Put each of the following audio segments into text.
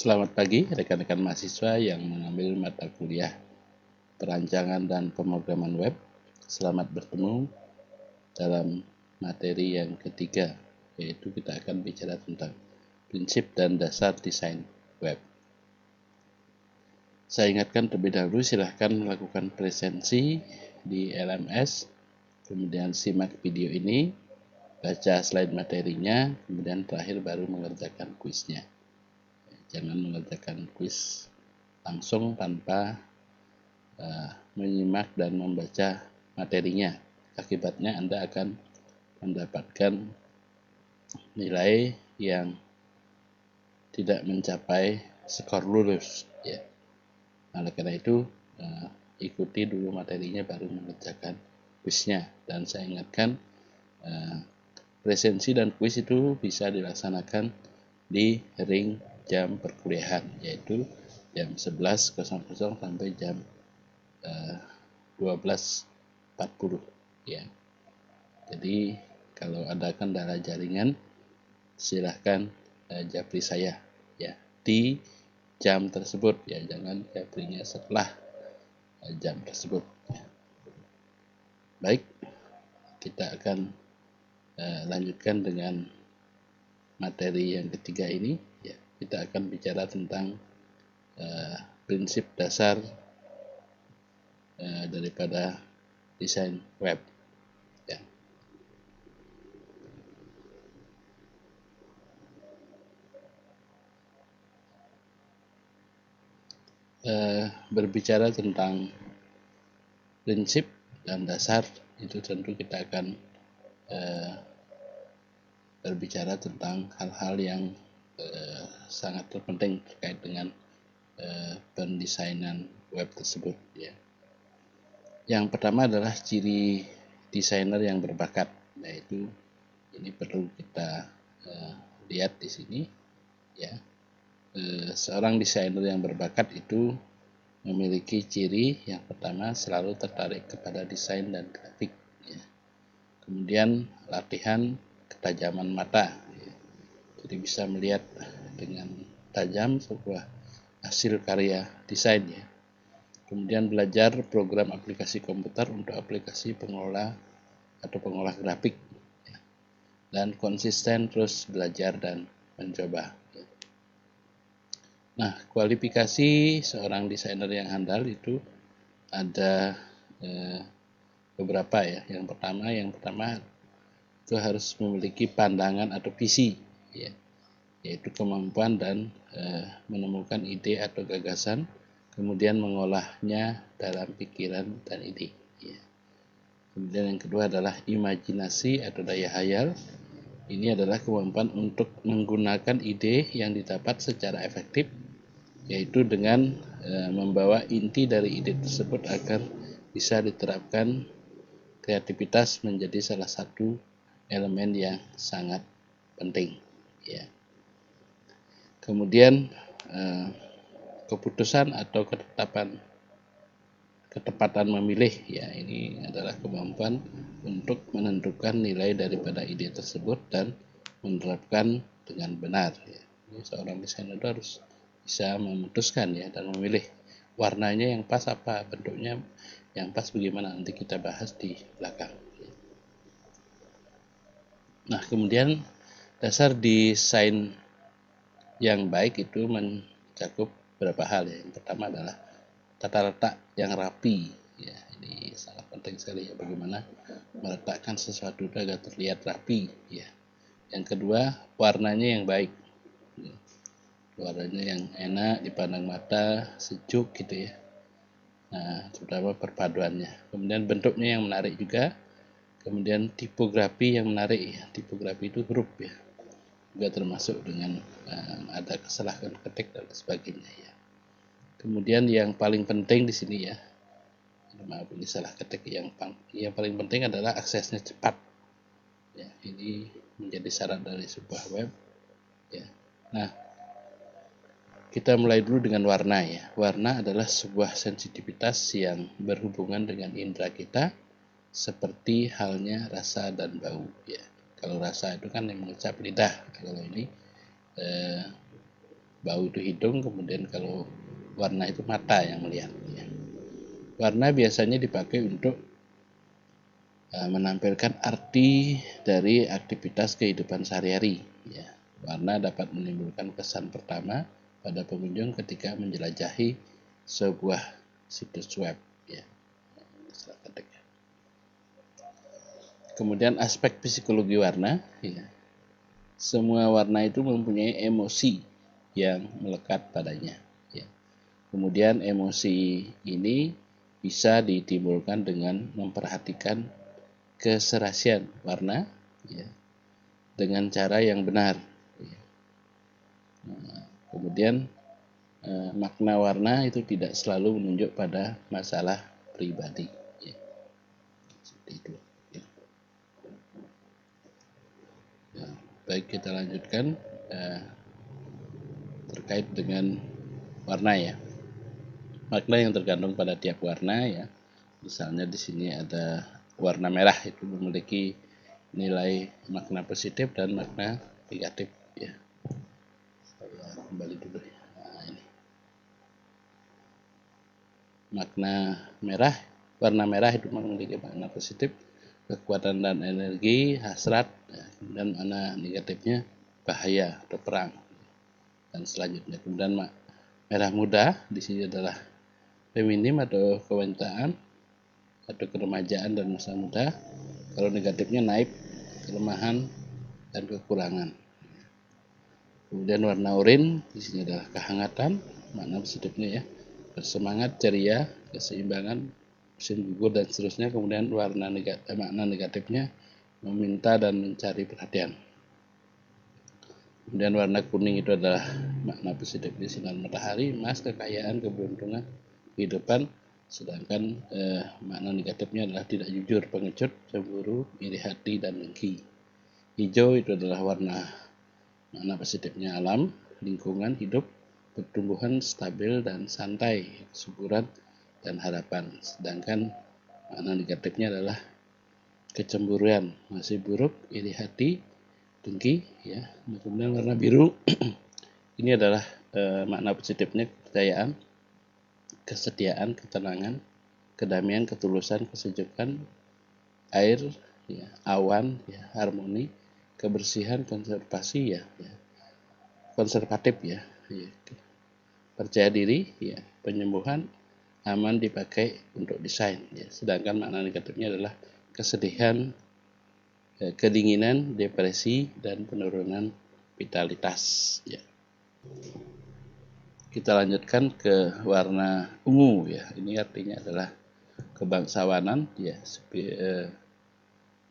Selamat pagi rekan-rekan mahasiswa yang mengambil mata kuliah perancangan dan pemrograman web. Selamat bertemu dalam materi yang ketiga, yaitu kita akan bicara tentang prinsip dan dasar desain web. Saya ingatkan terlebih dahulu, silahkan melakukan presensi di LMS, kemudian simak video ini, baca slide materinya, kemudian terakhir baru mengerjakan kuisnya. Jangan mengerjakan kuis langsung tanpa menyimak dan membaca materinya. Akibatnya Anda akan mendapatkan nilai yang tidak mencapai skor lulus, ya. Oleh karena itu, ikuti dulu materinya baru mengerjakan kuisnya. Dan saya ingatkan, presensi dan kuis itu bisa dilaksanakan di ring jam perkuliahan, yaitu jam 11.00 sampai jam 12.40, ya. Jadi kalau ada kendala jaringan, silahkan japri saya, ya, di jam tersebut, ya, jangan japrinya setelah jam tersebut, ya. Baik, kita akan lanjutkan dengan materi yang ketiga ini, ya. Kita akan bicara tentang prinsip dasar daripada desain web, ya. Berbicara tentang prinsip dan dasar, itu tentu kita akan berbicara tentang hal-hal yang sangat terpenting terkait dengan pendesainan web tersebut, ya. Yang pertama adalah ciri desainer yang berbakat, yaitu ini perlu kita lihat di sini, ya. Seorang desainer yang berbakat itu memiliki ciri yang pertama selalu tertarik kepada desain dan grafik, ya. Kemudian latihan ketajaman mata, ya. Jadi bisa melihat dengan tajam sebuah hasil karya desain, ya. Kemudian belajar program aplikasi komputer untuk aplikasi pengolah grafik, ya. Dan konsisten terus belajar dan mencoba, ya. Nah, kualifikasi seorang desainer yang handal itu ada beberapa, ya. Yang pertama itu harus memiliki pandangan atau visi, ya, yaitu kemampuan dan menemukan ide atau gagasan, kemudian mengolahnya dalam pikiran dan ide, ya. Kemudian yang kedua adalah imajinasi atau daya hayal. Ini adalah kemampuan untuk menggunakan ide yang didapat secara efektif, yaitu dengan membawa inti dari ide tersebut agar bisa diterapkan. Kreativitas menjadi salah satu elemen yang sangat penting, ya. Kemudian keputusan atau ketepatan memilih, ya, ini adalah kemampuan untuk menentukan nilai daripada ide tersebut dan menerapkan dengan benar, ya. Ini seorang desainer harus bisa memutuskan, ya, dan memilih warnanya yang pas apa, bentuknya yang pas bagaimana, nanti kita bahas di belakang. Nah, kemudian dasar desain yang baik itu mencakup beberapa hal, ya. Yang pertama adalah tata letak yang rapi, ya. Ini sangat penting sekali, ya, bagaimana meletakkan sesuatu agar terlihat rapi, ya. Yang kedua, warnanya yang baik, ya. Warnanya yang enak dipandang mata, sejuk gitu, ya. Nah, terutama perpaduannya. Kemudian bentuknya yang menarik juga. Kemudian tipografi yang menarik, ya. Tipografi itu huruf, ya, juga termasuk dengan ada kesalahan ketik dan sebagainya, ya. Kemudian yang paling penting di sini, ya, maaf ini salah ketik, yang paling penting adalah aksesnya cepat, ya. Ini menjadi syarat dari sebuah web, ya. Nah, kita mulai dulu dengan warna, ya. Warna adalah sebuah sensitivitas yang berhubungan dengan indera kita, seperti halnya rasa dan bau, ya. Kalau rasa itu kan yang mengecap lidah, kalau ini bau itu hidung, kemudian kalau warna itu mata yang melihat. Ya. Warna biasanya dipakai untuk menampilkan arti dari aktivitas kehidupan sehari-hari. Ya. Warna dapat menimbulkan kesan pertama pada pengunjung ketika menjelajahi sebuah situs web. Ya. Kemudian aspek psikologi warna. Ya. Semua warna itu mempunyai emosi yang melekat padanya. Ya. Kemudian emosi ini bisa ditimbulkan dengan memperhatikan keserasian warna ya, dengan cara yang benar. Ya. Nah, kemudian makna warna itu tidak selalu menunjuk pada masalah pribadi. Ya. Seperti itu. Ya. Nah, baik, kita lanjutkan terkait dengan warna ya. Makna yang tergantung pada tiap warna ya. Misalnya di sini ada warna merah, itu memiliki nilai makna positif dan makna negatif ya. Saya kembali dulu ya. Nah, ini. Makna merah, warna merah itu memiliki makna positif, kekuatan dan energi, hasrat, ya. Dan makna negatifnya bahaya atau perang. Dan selanjutnya kemudian merah muda di sini adalah feminim atau kewantaan atau keremajaan dan masa muda. Kalau negatifnya naif, kelemahan dan kekurangan. Kemudian warna oranye di sini adalah kehangatan, makna positifnya ya, bersemangat, ceria, keseimbangan, musim gugur dan seterusnya. Kemudian makna negatifnya meminta dan mencari perhatian. Kemudian warna kuning itu adalah makna positifnya sinar matahari, emas, kekayaan, keberuntungan, kehidupan. Sedangkan makna negatifnya adalah tidak jujur, pengecut, cemburu, iri hati, dan dengki. Hijau itu adalah makna positifnya alam, lingkungan hidup, pertumbuhan stabil dan santai, kesuburan dan harapan. Sedangkan makna negatifnya adalah kecemburuan, masih buruk, iri hati, dengki ya. Kemudian warna biru ini adalah makna positifnya kepercayaan, kesetiaan, ketenangan, kedamaian, ketulusan, kesejukan, air ya, awan ya, harmoni, kebersihan, konservasi ya, konservatif ya, percaya diri ya, penyembuhan, aman, dipakai untuk desain ya. Sedangkan makna negatifnya adalah kesedihan, kedinginan, depresi, dan penurunan vitalitas ya. Kita lanjutkan ke warna ungu ya. Ini artinya adalah kebangsawanan ya,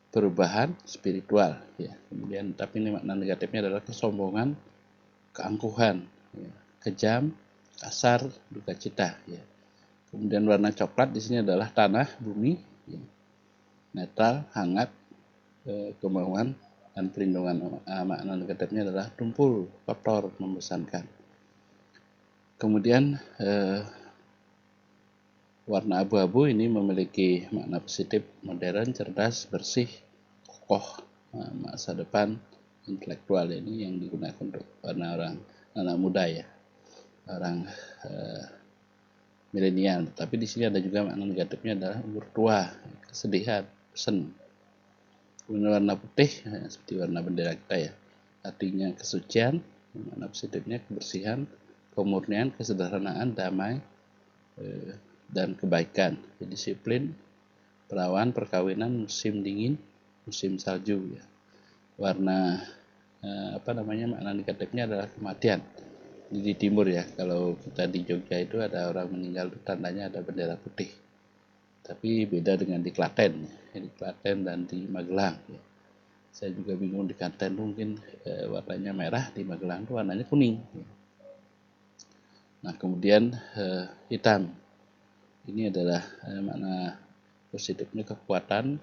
perubahan spiritual ya. Kemudian tapi ini makna negatifnya adalah kesombongan, keangkuhan ya, kejam, kasar, duka cita ya. Kemudian warna coklat di sini adalah tanah, bumi ya, netral, hangat, kemauan dan perlindungan. Makna negatifnya adalah tumpul, kotor, membosankan. Kemudian warna abu-abu ini memiliki makna positif, modern, cerdas, bersih, kokoh, masa depan, intelektual. Ini yang digunakan untuk warna orang anak muda ya, orang milenial. Tapi di sini ada juga makna negatifnya adalah umur tua, kesedihan, pesen. Kemudian warna putih seperti warna bendera kita ya, artinya kesucian, makna positifnya kebersihan, kemurnian, kesederhanaan, damai, dan kebaikan, disiplin, perawan, perkawinan, musim dingin, musim salju ya. Warna makna negatifnya adalah kematian. Ini di timur ya, kalau kita di Jogja itu ada orang meninggal, tandanya ada bendera putih. Tapi beda dengan di Klaten, ya. Di Klaten dan di Magelang ya. Saya juga bingung, di Klaten mungkin warnanya merah, di Magelang itu warnanya kuning ya. Nah kemudian hitam, ini adalah makna positifnya kekuatan,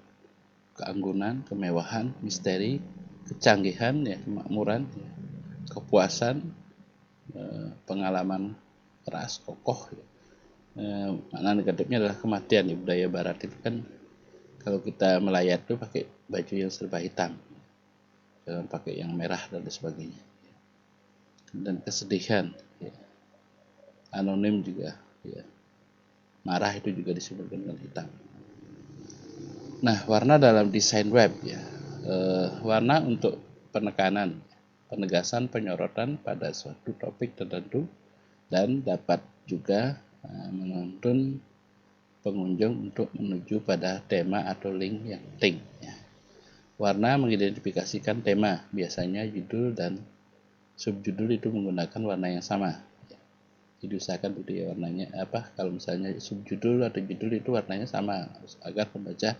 keanggunan, kemewahan, misteri, kecanggihan ya, kemakmuran ya, kepuasan, pengalaman keras, kokoh ya. Makna negatifnya adalah kematian. Di budaya barat itu kan kalau kita melayat itu pakai baju yang serba hitam, jangan pakai yang merah dan sebagainya. dan kesedihan, ya. Anonim juga, ya. Marah itu juga disebutkan dengan hitam. Nah, warna dalam desain web, ya. Warna untuk penekanan, penegasan, penyorotan pada suatu topik tertentu, dan dapat juga menuntun pengunjung untuk menuju pada tema atau link yang penting, ya. Warna mengidentifikasikan tema, biasanya judul dan subjudul itu menggunakan warna yang sama. Jadi usahakan gitu ya warnanya apa, kalau misalnya subjudul atau judul itu warnanya sama agar pembaca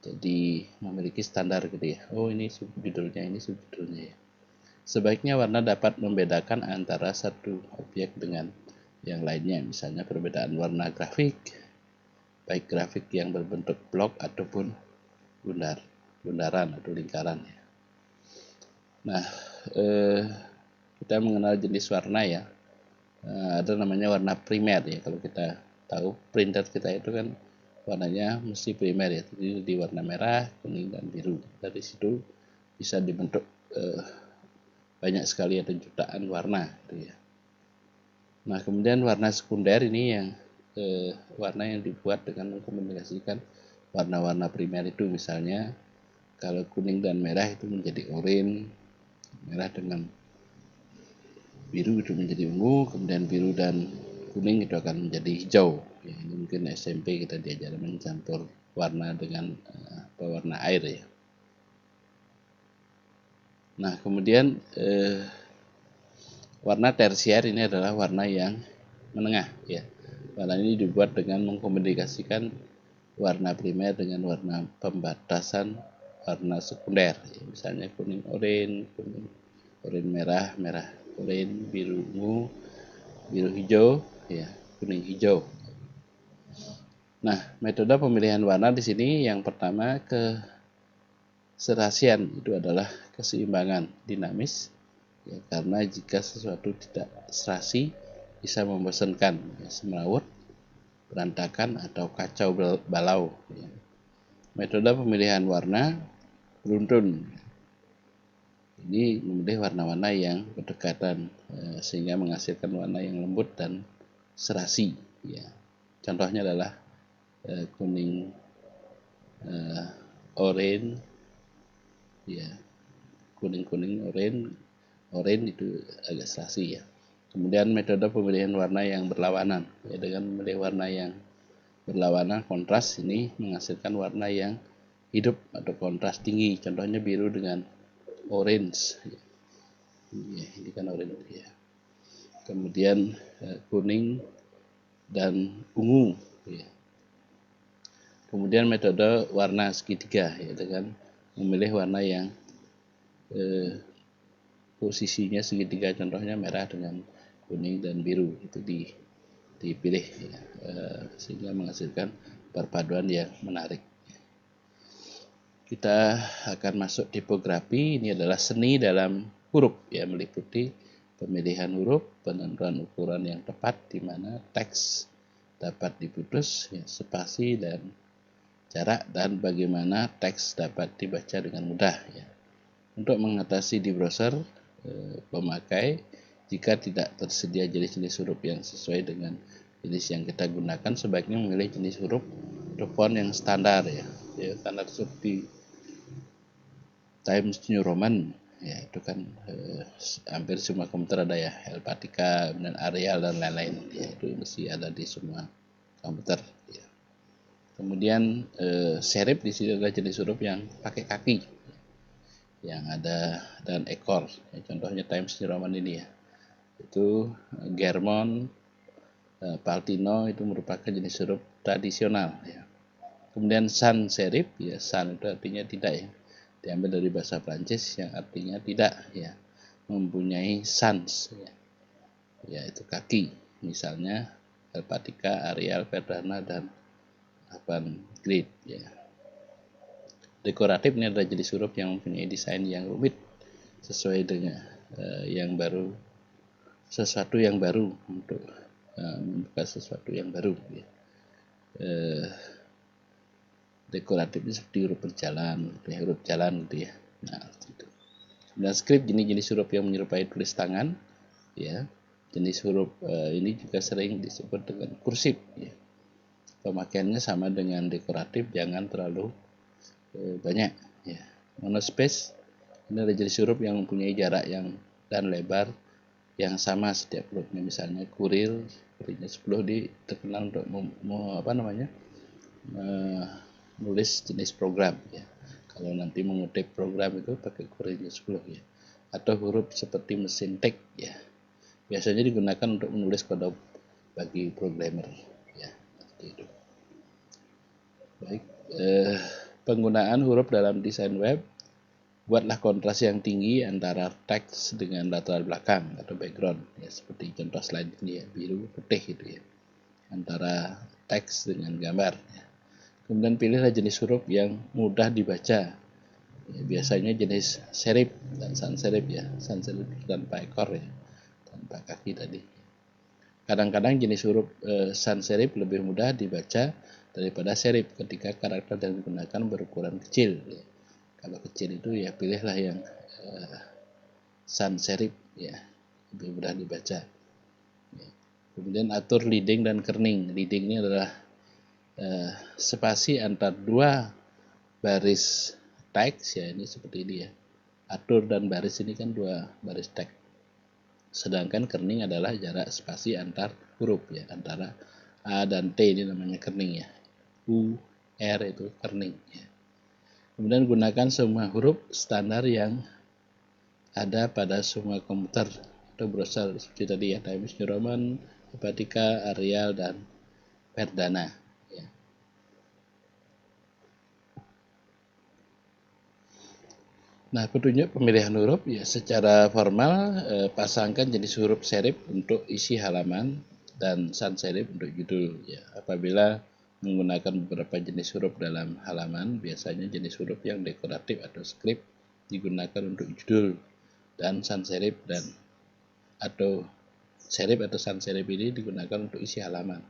jadi memiliki standar gitu ya. Oh, ini subjudulnya, ini subjudulnya ya. Sebaiknya warna dapat membedakan antara satu objek dengan yang lainnya, misalnya perbedaan warna grafik, baik grafik yang berbentuk blok ataupun bundaran atau lingkaran ya. Nah, kita mengenal jenis warna ya. Ada namanya warna primer ya. Kalau kita tahu printer kita itu kan warnanya mesti primer ya. Jadi di warna merah, kuning, dan biru. Dari situ bisa dibentuk banyak sekali, ada jutaan warna gitu ya. Nah, kemudian warna sekunder ini yang warna yang dibuat dengan mengkombinasikan warna-warna primer itu, misalnya kalau kuning dan merah itu menjadi oranye, merah dengan biru itu menjadi ungu, kemudian biru dan kuning itu akan menjadi hijau. Ya, ini mungkin SMP kita diajar mencampur warna dengan warna air ya. Nah, kemudian warna tersier ini adalah warna yang menengah ya. Warna ini dibuat dengan mengkombinasikan warna primer dengan warna pembatasan warna sekunder ya. Misalnya kuning oranye, kuning oranye merah, merah oranye, biru ungu, biru hijau, ya, kuning hijau. Nah, metode pemilihan warna di sini yang pertama keserasian, itu adalah keseimbangan dinamis, ya, karena jika sesuatu tidak serasi bisa membosankan, ya, semrawut, berantakan, atau kacau balau. Ya. Metode pemilihan warna beruntun. Ini memilih warna-warna yang berdekatan sehingga menghasilkan warna yang lembut dan serasi. Ya. Contohnya adalah kuning, oranye, ya, kuning-kuning, oranye itu agak serasi ya. Kemudian metode pemilihan warna yang berlawanan, ya, dengan memilih warna yang berlawanan kontras ini menghasilkan warna yang hidup atau kontras tinggi. Contohnya biru dengan orange. Ya, ini kan orange ya. Kemudian kuning dan ungu. Ya. Kemudian metode warna segitiga ya, dengan memilih warna yang posisinya segitiga, contohnya merah dengan kuning dan biru itu dipilih ya, sehingga menghasilkan perpaduan yang menarik. Kita akan masuk tipografi. Ini adalah seni dalam huruf ya, meliputi pemilihan huruf, penentuan ukuran yang tepat di mana teks dapat diputus, ya, spasi dan jarak, dan bagaimana teks dapat dibaca dengan mudah ya. Untuk mengatasi di browser pemakai, jika tidak tersedia jenis-jenis huruf yang sesuai dengan jenis yang kita gunakan, sebaiknya memilih jenis huruf atau font yang standar ya. Standar seperti Times New Roman ya, itu kan hampir semua komputer ada ya, Helvetica dan Arial dan lain-lain ya, itu mesti ada di semua komputer ya. Kemudian serif di sini adalah jenis huruf yang pakai kaki yang ada dan ekor ya, contohnya Times New Roman ini ya, itu German, Paltino itu merupakan jenis huruf tradisional ya. Kemudian sans serif ya, sans itu artinya tidak ya, diambil dari bahasa Prancis yang artinya tidak ya, mempunyai sans ya, yaitu kaki, misalnya Helvetica, Arial, Verdana, dan Avantgarde ya. Dekoratif ini adalah jenis huruf yang mempunyai desain yang rumit sesuai dengan yang baru, sesuatu yang baru, untuk membuka sesuatu yang baru ya. Dekoratif ini seperti huruf berjalan, huruf jalan gitu ya. Nah, itu. Kemudian script, jenis-jenis huruf yang menyerupai tulis tangan, ya. Jenis huruf ini juga sering disebut dengan kursif, ya. Pemakaiannya sama dengan dekoratif, jangan terlalu banyak, ya. Monospace ini adalah jenis huruf yang mempunyai jarak yang dan lebar yang sama setiap hurufnya. Misalnya kurirnya 10 terkenal untuk menulis jenis program, ya. Kalau nanti mengutip program itu pakai kurirnya 10, ya. Atau huruf seperti mesin teks, ya. Biasanya digunakan untuk menulis kode bagi programmer, ya. Seperti itu. Baik, penggunaan huruf dalam desain web. Buatlah kontras yang tinggi antara teks dengan latar belakang atau background, ya, seperti contoh slide ini, ya, biru putih gitu, ya, antara teks dengan gambar, ya. Kemudian pilihlah jenis huruf yang mudah dibaca, ya, biasanya jenis serif dan sans serif, ya, sans serif tanpa ekor, ya, tanpa kaki tadi. Kadang-kadang jenis huruf sans serif lebih mudah dibaca daripada serif ketika karakter yang digunakan berukuran kecil, ya. Kalau kecil itu ya pilihlah yang sans serif, ya, lebih mudah dibaca, ya. Kemudian atur leading dan kerning. Leading ini adalah spasi antar dua baris teks, ya, ini seperti ini, ya. Atur dan baris ini kan dua baris teks. Sedangkan kerning adalah jarak spasi antar huruf, ya, antara A dan T, ini namanya kerning, ya. U, R itu kerning, ya. Kemudian gunakan semua huruf standar yang ada pada semua komputer atau browser seperti tadi, ya, Times New Roman, Helvetica, Arial, dan Verdana, ya. Nah, petunjuk pemilihan huruf, ya, secara formal pasangkan jenis huruf serif untuk isi halaman dan sans serif untuk judul, ya. Apabila menggunakan beberapa jenis huruf dalam halaman, biasanya jenis huruf yang dekoratif atau script digunakan untuk judul, dan sans serif atau serif atau sans serif ini digunakan untuk isi halaman.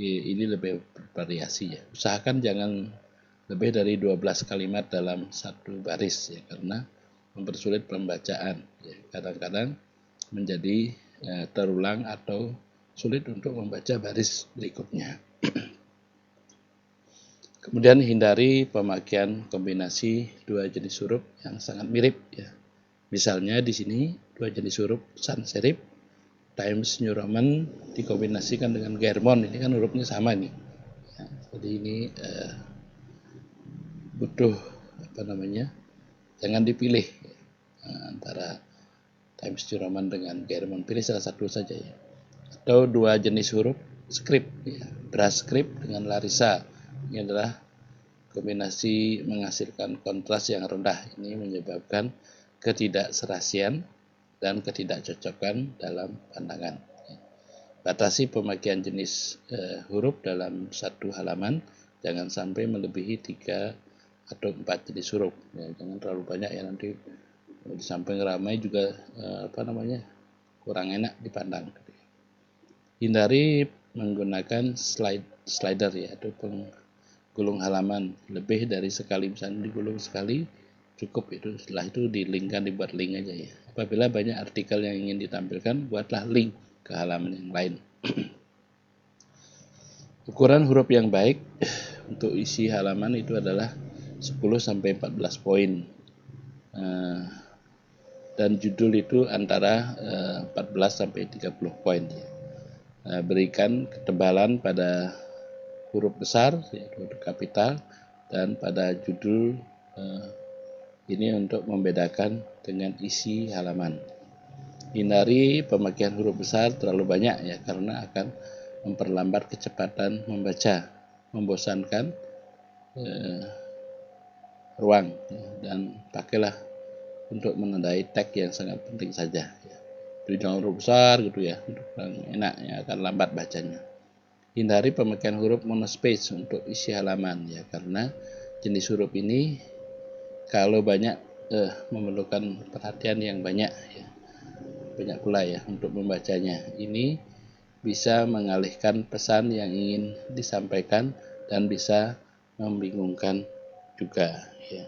Ini lebih bervariasi, ya. Usahakan jangan lebih dari 12 kalimat dalam satu baris, ya, karena mempersulit pembacaan, ya. Kadang-kadang menjadi terulang atau sulit untuk membaca baris berikutnya. Kemudian hindari pemakaian kombinasi dua jenis huruf yang sangat mirip, ya. Misalnya di sini dua jenis huruf sans serif Times New Roman dikombinasikan dengan German, ini kan hurufnya sama nih, ya. Jadi ini butuh jangan dipilih, ya, antara Times New Roman dengan German, pilih salah satu saja, ya. Atau dua jenis huruf script, ya, Brush script dengan Larissa, ini adalah kombinasi menghasilkan kontras yang rendah, ini menyebabkan ketidakserasian dan ketidakcocokan dalam pandangan. Batasi pemakaian jenis huruf dalam satu halaman, jangan sampai melebihi 3 atau 4 jenis huruf, ya, jangan terlalu banyak, ya, nanti di samping ramai juga kurang enak dipandang. Hindari menggunakan slider, ya, atau penggulung halaman lebih dari sekali. Misalnya digulung sekali cukup, itu setelah itu dibuat link aja, ya. Apabila banyak artikel yang ingin ditampilkan, buatlah link ke halaman yang lain. Ukuran huruf yang baik untuk isi halaman itu adalah 10-14 poin, dan judul itu antara 14-30 poin, ya. Berikan ketebalan pada huruf besar, yaitu huruf kapital, dan pada judul ini untuk membedakan dengan isi halaman. Hindari pemakaian huruf besar terlalu banyak, ya, karena akan memperlambat kecepatan membaca, membosankan ruang, ya, dan pakailah untuk menandai teks yang sangat penting saja, ya. Jadi jangan huruf besar gitu, ya, untuk enak, ya, akan lambat bacanya. Hindari pemakaian huruf monospace untuk isi halaman, ya, karena jenis huruf ini kalau banyak memerlukan perhatian yang banyak, ya, banyak pula, ya, untuk membacanya. Ini bisa mengalihkan pesan yang ingin disampaikan dan bisa membingungkan juga, ya.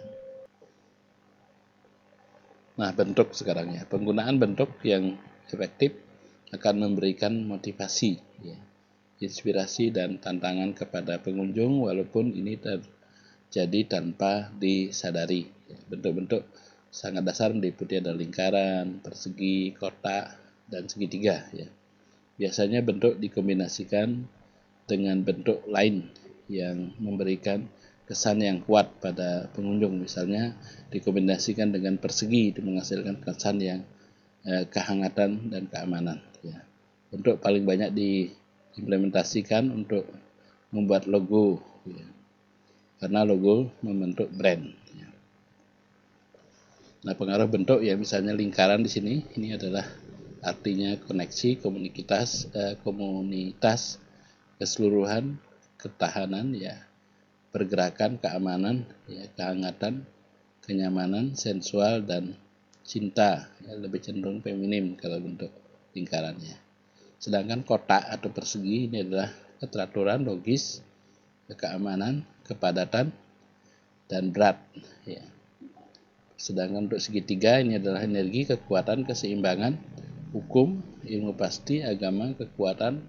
Nah, bentuk sekarang, ya, penggunaan bentuk yang efektif akan memberikan motivasi, ya, inspirasi dan tantangan kepada pengunjung walaupun ini terjadi tanpa disadari. Bentuk-bentuk sangat dasar meliputi ada lingkaran, persegi, kotak, dan segitiga. Ya. Biasanya bentuk dikombinasikan dengan bentuk lain yang memberikan kesan yang kuat pada pengunjung. Misalnya dikombinasikan dengan persegi itu menghasilkan kesan yang kehangatan dan keamanan. Ya. Bentuk paling banyak diimplementasikan untuk membuat logo, ya, karena logo membentuk brand. Ya. Nah, pengaruh bentuk ya misalnya lingkaran di sini ini adalah artinya koneksi, komunitas, keseluruhan, ketahanan, ya, pergerakan, keamanan, ya, kehangatan, kenyamanan, sensual, dan cinta, ya, lebih cenderung feminim kalau bentuk lingkarannya. Sedangkan kotak atau persegi ini adalah keteraturan, logis, keamanan, kepadatan, dan berat. Ya. Sedangkan untuk segitiga ini adalah energi, kekuatan, keseimbangan, hukum, ilmu pasti, agama, kekuatan,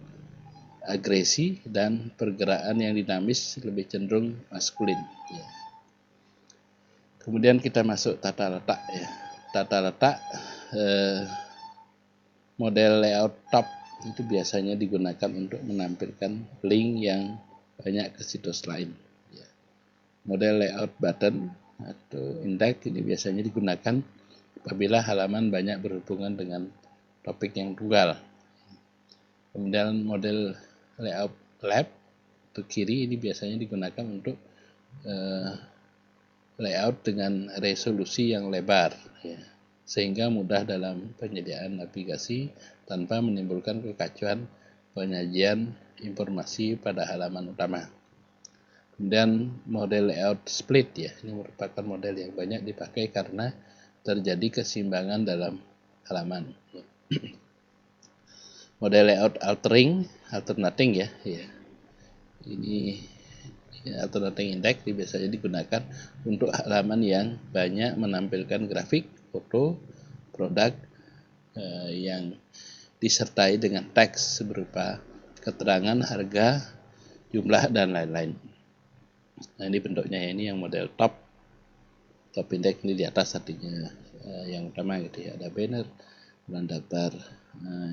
agresi, dan pergerakan yang dinamis, lebih cenderung maskulin. Ya. Kemudian kita masuk tata letak. Ya. Tata letak model layout top itu biasanya digunakan untuk menampilkan link yang banyak ke situs lain. Ya. Model layout button atau index ini biasanya digunakan apabila halaman banyak berhubungan dengan topik yang tunggal. Kemudian model layout left atau kiri ini biasanya digunakan untuk layout dengan resolusi yang lebar, ya, sehingga mudah dalam penyediaan navigasi tanpa menimbulkan kekacauan penyajian informasi pada halaman utama. Kemudian model layout split, ya, ini merupakan model yang banyak dipakai karena terjadi keseimbangan dalam halaman. Ya. Model layout alternating, ya. Ini alternating index biasanya digunakan untuk halaman yang banyak menampilkan grafik, foto, produk yang disertai dengan teks berupa keterangan harga, jumlah, dan lain-lain. Nah, ini bentuknya ini yang model top index ini di atas artinya yang utama gitu ya. Ada banner, kemudian daftar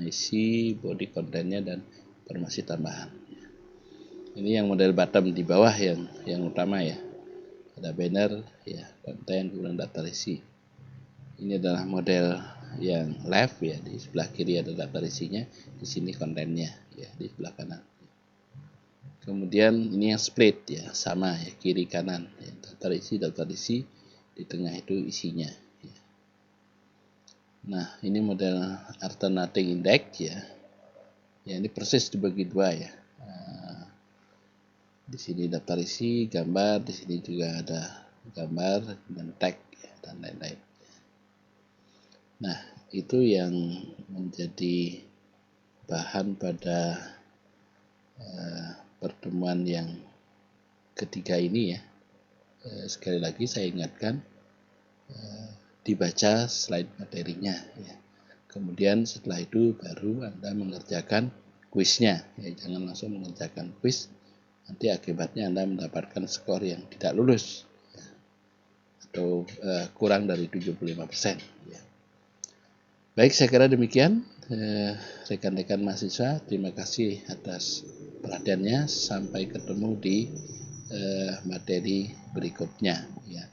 isi, body kontennya, dan informasi tambahan. Ini yang model bottom di bawah yang utama ya. Ada banner, ya, konten, kemudian daftar isi. Ini adalah model yang left, ya, di sebelah kiri ada daftar isinya, di sini kontennya, ya, di sebelah kanan. Kemudian ini yang split, ya, sama ya, kiri kanan, ya, daftar isi, di tengah itu isinya. Ya. Nah, ini model alternating index, ya. Ya, ini persis dibagi dua ya. Di sini daftar isi, gambar, di sini juga ada gambar dan tag, ya, dan lain-lain. Nah, itu yang menjadi bahan pada pertemuan yang ketiga ini ya. Sekali lagi saya ingatkan, dibaca slide materinya ya. Kemudian setelah itu baru Anda mengerjakan kuisnya ya. Jangan langsung mengerjakan kuis, nanti akibatnya Anda mendapatkan skor yang tidak lulus ya, atau kurang dari 75% ya. Baik, saya kira demikian rekan-rekan mahasiswa. Terima kasih atas perhatiannya. Sampai ketemu di materi berikutnya ya.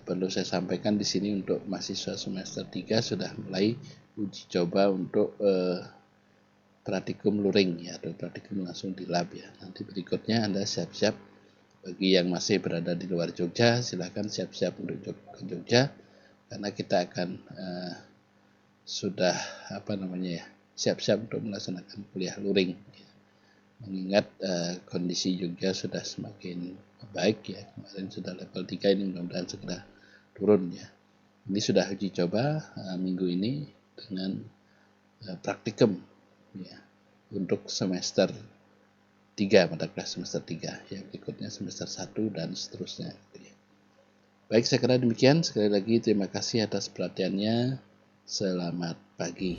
Perlu saya sampaikan di sini untuk mahasiswa semester 3 sudah mulai uji coba untuk praktikum luring ya, atau praktikum langsung di lab ya. Nanti berikutnya Anda siap-siap. Bagi yang masih berada di luar Jogja, silakan siap-siap untuk ke Jogja karena kita akan sudah siap-siap untuk melaksanakan kuliah luring ya. Mengingat kondisi Jogja sudah semakin baik ya, kemarin sudah level 3, ini mudah-mudahan segera turun ya. Ini sudah uji coba minggu ini dengan praktikum ya, untuk semester 3, mata kelas semester 3 ya, berikutnya semester 1 dan seterusnya gitu ya. Baik, saya kira demikian. Sekali lagi terima kasih atas perhatiannya. Selamat pagi.